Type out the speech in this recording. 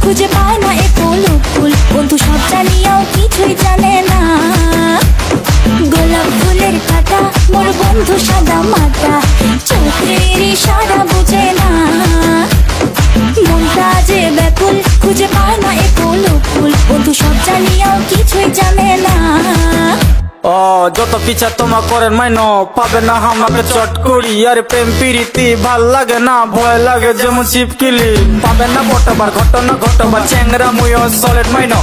খুঁজে পায় না এ ফুল বন্ধু সব জানিয়াও কিছুই জানে না। গোলাপ ফুলের কাটা মোর বন্ধু সাদা মাটা, চোখের ইশারা বুঝে না। মনটা যে ব্যাকুল খুঁজে পায় না এ ফুল বন্ধু সব জানিয়াও কিছুই জানে না। ও যত পিছা তোমা করেন মাইনো পাবে না আমাকে চট করি। আর প্রেম প্রীতি ভাল লাগে না, ভয় লাগে যেমন শিবকিলি। পাবে না বটবার ঘটনা ঘটবার চ্যাংরা মুয় সলেট মাইনো।